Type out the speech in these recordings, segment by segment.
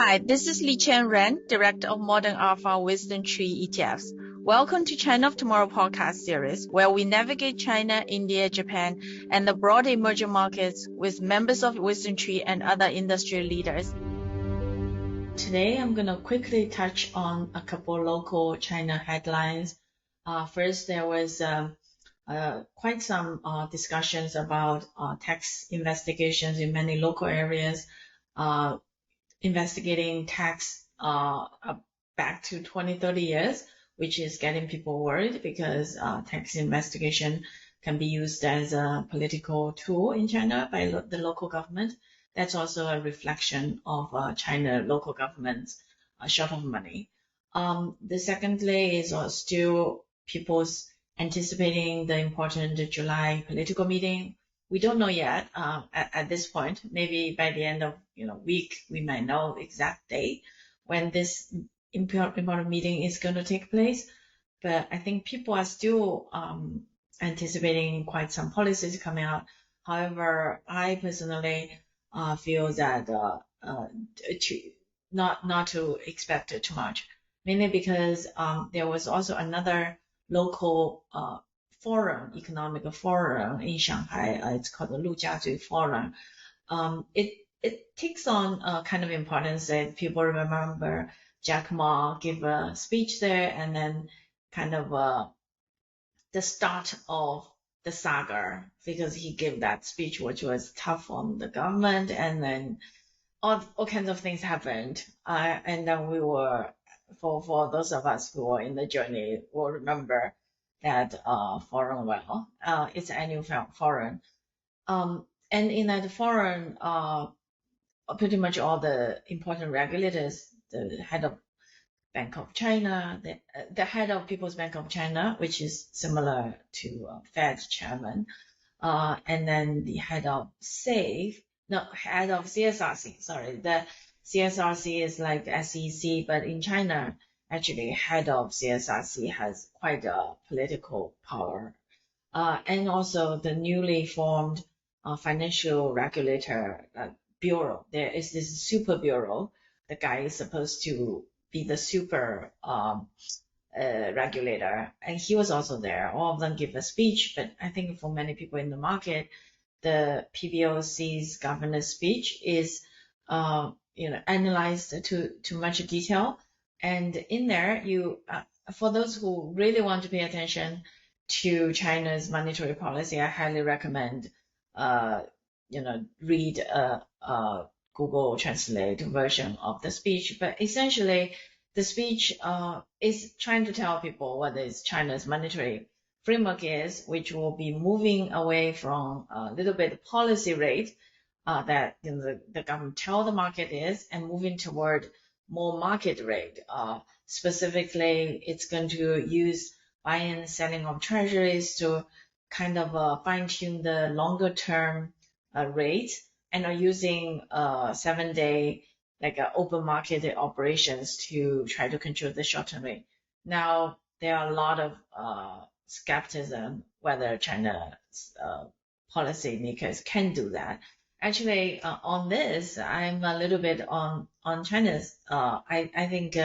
Hi, this is Liqian Ren, Director of Modern Alpha Wisdom Tree ETFs. Welcome to China of Tomorrow podcast series, where we navigate China, India, Japan, and the broader emerging markets with members of Wisdom Tree and other industry leaders. Today, I'm going to quickly touch on a couple local China headlines. First, there was quite some discussions about tax investigations in many local areas, investigating tax back to 20, 30 years, which is getting people worried because tax investigation can be used as a political tool in China by the local government. That's also a reflection of China local government's short of money. The secondly is still people's anticipating the important July political meeting. We don't know yet at this point. Maybe by the end of week we might know exact date when this important meeting is going to take place. But I think people are still anticipating quite some policies coming out. However, I personally feel that not to expect too much, mainly because there was also another local economic forum in Shanghai. It's called the Lujiazui Forum. It takes on a kind of importance that people remember Jack Ma give a speech there, and then kind of the start of the saga, because he gave that speech which was tough on the government, and then all kinds of things happened. And then we were, for those of us who were in the journey, will remember that forum well. It's an annual forum. And in that forum, pretty much all the important regulators, the head of Bank of China, the head of People's Bank of China, which is similar to Fed chairman, and then the head of head of CSRC. Sorry, the CSRC is like SEC, but in China, actually, head of CSRC has quite a political power. And also the newly formed financial regulator bureau. There is this super bureau. The guy is supposed to be the super regulator, and he was also there. All of them give a speech, but I think for many people in the market, the PBOC's governor's speech is analyzed to much detail. And in there, for those who really want to pay attention to China's monetary policy, I highly recommend read a Google Translate version of the speech. But essentially, the speech is trying to tell people what is China's monetary framework is, which will be moving away from a little bit policy rate that the government tell the market is, and moving toward more market rate. Specifically, it's going to use buying and selling of treasuries to kind of fine-tune the longer term rate, and are using 7-day open market operations to try to control the short-term rate. Now, there are a lot of skepticism whether China's policymakers can do that. Actually, on this, I'm a little bit on China's. I think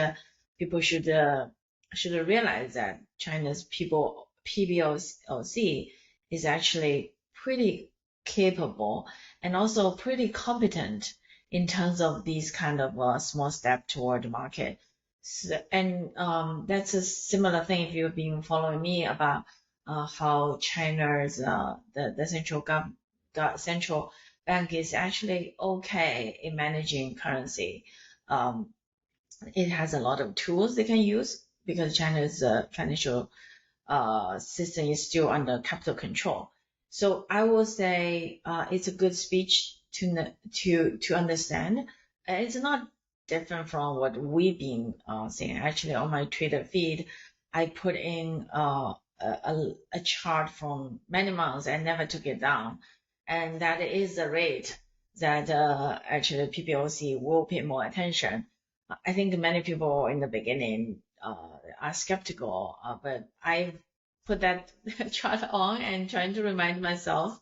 people should realize that China's PBOC is actually pretty capable and also pretty competent in terms of these kind of small step toward the market. So, and that's a similar thing if you've been following me about how China's the central bank is actually okay in managing currency. It has a lot of tools they can use because China's financial system is still under capital control. So I will say it's a good speech to understand. It's not different from what we've been saying. Actually, on my Twitter feed, I put in a chart from many months. I never took it down, and that is the rate that actually PBOC will pay more attention. I think many people in the beginning are skeptical, but I've put that chart on and trying to remind myself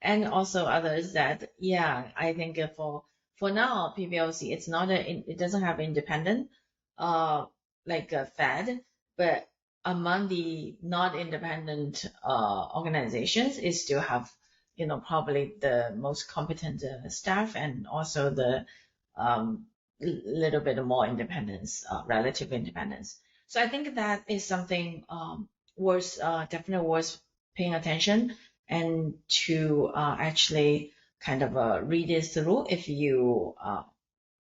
and also others that, yeah, I think for for now, PBOC, it's not it doesn't have independent, like a Fed, but among the not independent organizations, it still have, probably the most competent staff, and also the little bit more independence, relative independence. So I think that is something worth, definitely worth paying attention, and to actually kind of read it through if you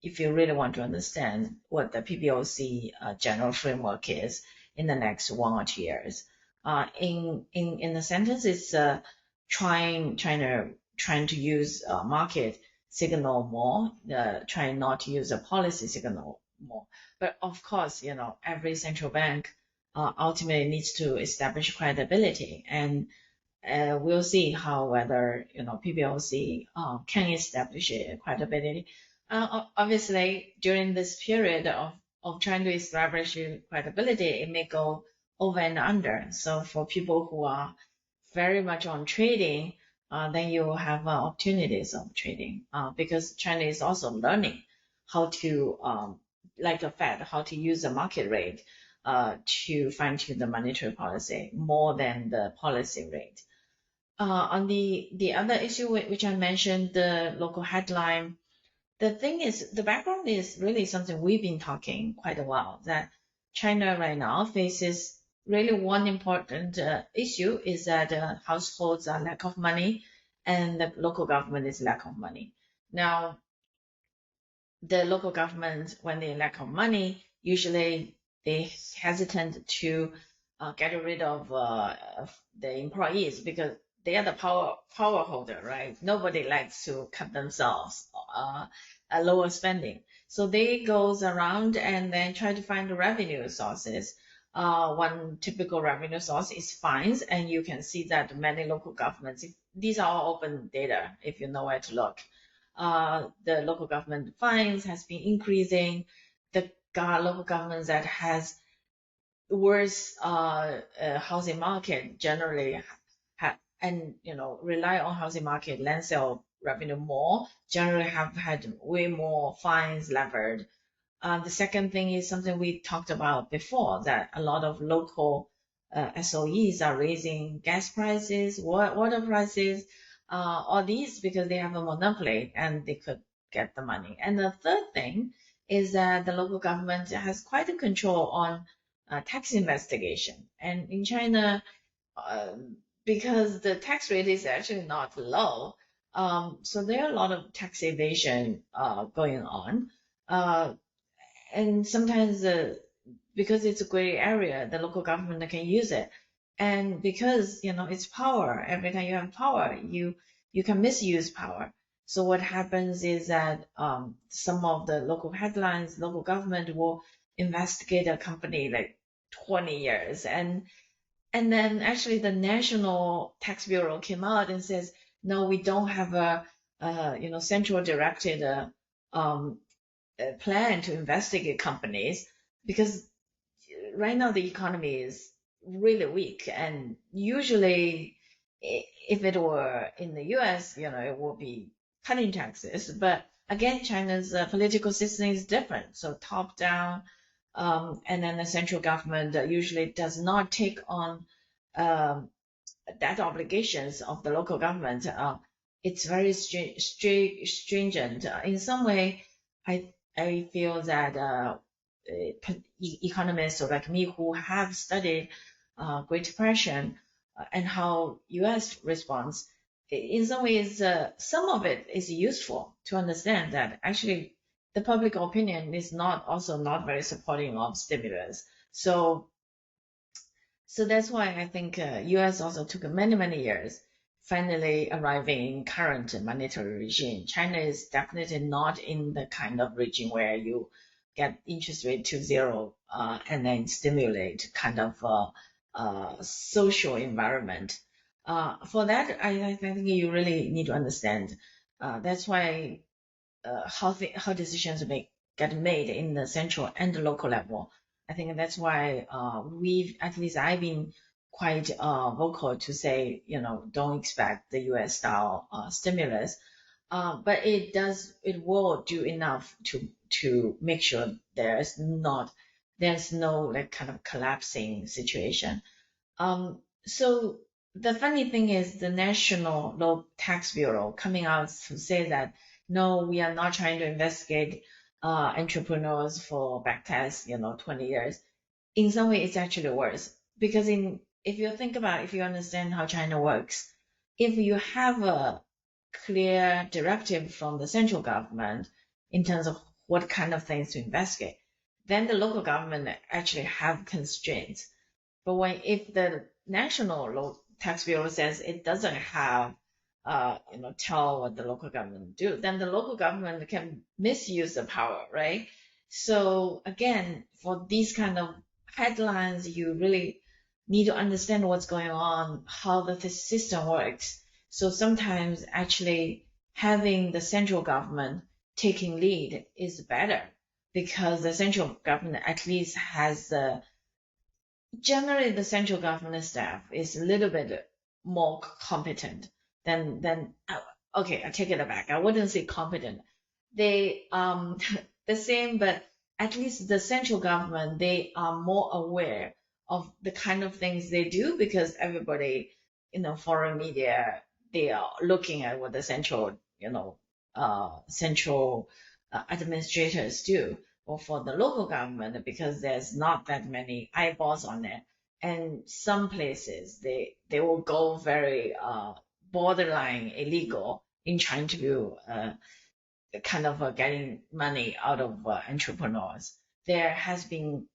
really want to understand what the PBOC general framework is in the next 1 or 2 years. In the sentence, it's trying to use market signal more, trying not to use a policy signal more. But of course, every central bank ultimately needs to establish credibility, and we'll see how whether PBOC can establish credibility. Obviously, during this period of trying to establish credibility, it may go over and under. So for people who are very much on trading, then you will have opportunities of trading, because China is also learning how to, like a Fed, how to use the market rate to fine tune the monetary policy more than the policy rate. On the other issue which I mentioned, the local headline, the thing is, the background is really something we've been talking quite a while, that China right now faces really one important issue is that households are lack of money, and the local government is lack of money. Now, the local government, when they lack of money, usually they hesitant to get rid of the employees, because they are the power holder, right? Nobody likes to cut themselves, lower spending. So they goes around and then try to find revenue sources. One typical revenue source is fines, and you can see that many local governments, these are all open data if you know where to look. The local government fines has been increasing. The local governments that has worse housing market generally and rely on housing market land sale revenue more, generally have had way more fines levied. The second thing is something we talked about before, that a lot of local SOEs are raising gas prices, water prices, all these because they have a monopoly and they could get the money. And the third thing is that the local government has quite a control on tax investigation. And in China, because the tax rate is actually not low, so there are a lot of tax evasion going on. And sometimes because it's a gray area, the local government can use it. And because, it's power, every time you have power, you can misuse power. So what happens is that some of the local headlines, local government will investigate a company like 20 years. And then actually the National Tax Bureau came out and says, no, we don't have a central directed plan to investigate companies, because right now the economy is really weak, and usually if it were in the US, it would be cutting taxes. But again, China's political system is different, so top down, and then the central government usually does not take on that obligations of the local government. It's very stringent. In some way, I feel that economists like me who have studied Great Depression and how U.S. responds, in some ways, some of it is useful to understand that actually the public opinion is also not very supporting of stimulus. So that's why I think U.S. also took many, many years finally arriving in current monetary regime. China is definitely not in the kind of regime where you get interest rate to zero and then stimulate kind of social environment. For that, I think you really need to understand. That's why how decisions get made in the central and the local level. I think that's why at least I've been quite vocal to say, don't expect the US style stimulus. But it will do enough to make sure there's no like kind of collapsing situation. So the funny thing is the National Low Tax Bureau coming out to say that no, we are not trying to investigate entrepreneurs for backtax, 20 years. In some way, it's actually worse because if you understand how China works, if you have a clear directive from the central government in terms of what kind of things to investigate, then the local government actually have constraints. But if the national tax bureau says it doesn't have, tell what the local government do, then the local government can misuse the power, right? So again, for these kind of headlines, you really need to understand what's going on, how the system works. So sometimes actually having the central government taking lead is better because the central government at least has the generally the central government staff is a little bit more competent than okay, I take it back. I wouldn't say competent. They the same, but at least the central government they are more aware of the kind of things they do because everybody, foreign media, they are looking at what the central administrators do, or for the local government because there's not that many eyeballs on it. And some places they will go very borderline illegal in trying to kind of getting money out of entrepreneurs. There has been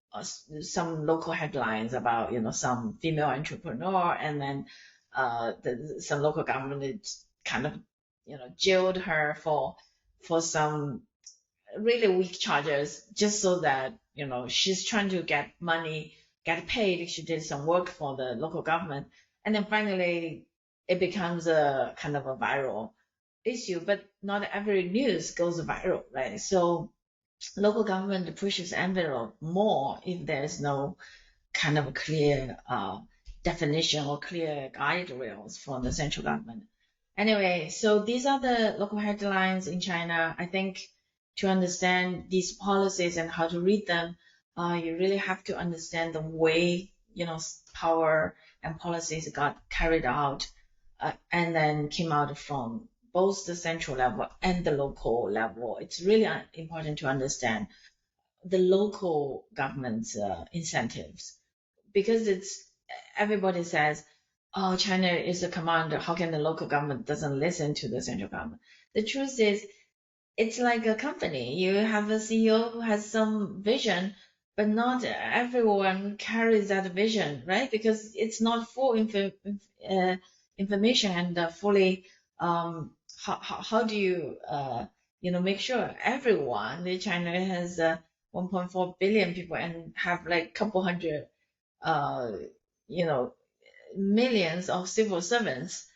some local headlines about some female entrepreneur, and then some local government kind of jailed her for some really weak charges just so that she's trying to get money, get paid. She did some work for the local government, and then finally it becomes a kind of a viral issue. But not every news goes viral, right? So local government pushes envelope more if there's no kind of a clear definition or clear guide rails from the central government. Anyway, so these are the local headlines in China. I think to understand these policies and how to read them, you really have to understand the way, power and policies got carried out, and then came out from both the central level and the local level. It's really important to understand the local government's incentives because everybody says, oh, China is a commander. How can the local government doesn't listen to the central government? The truth is, it's like a company. You have a CEO who has some vision, but not everyone carries that vision, right? Because it's not full information and fully. How do you make sure everyone? China has 1.4 billion people and have like couple hundred uh, you know, millions of civil servants.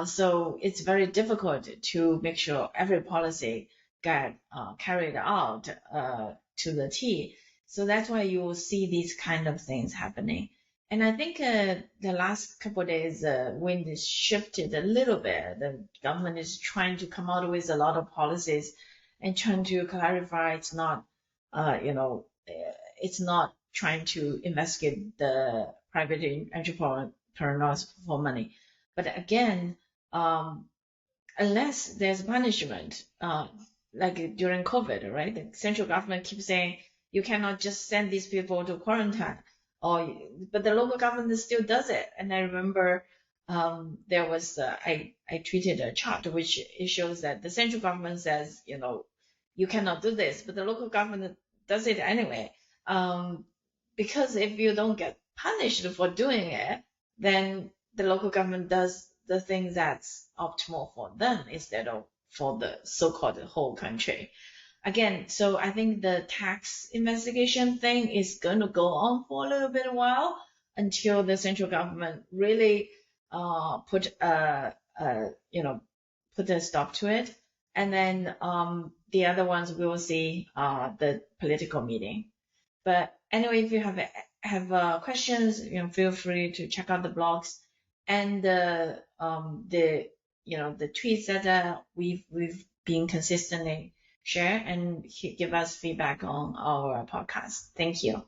So it's very difficult to make sure every policy get carried out to the T. So that's why you will see these kind of things happening. And I think the last couple of days, wind is shifted a little bit. The government is trying to come out with a lot of policies and trying to clarify it's not trying to investigate the private entrepreneurs for money. But again, unless there's punishment, like during COVID, right? The central government keeps saying you cannot just send these people to quarantine, but the local government still does it. And I remember there was I tweeted a chart which it shows that the central government says you cannot do this, but the local government does it anyway. Because if you don't get punished for doing it, then the local government does the thing that's optimal for them instead of for the so-called whole country. Again, so I think the tax investigation thing is going to go on for a little bit while until the central government really put a stop to it. And then the other ones we will see the political meeting. But anyway, if you have questions, feel free to check out the blogs and the the tweets that we've been consistently share and give us feedback on our podcast. Thank you.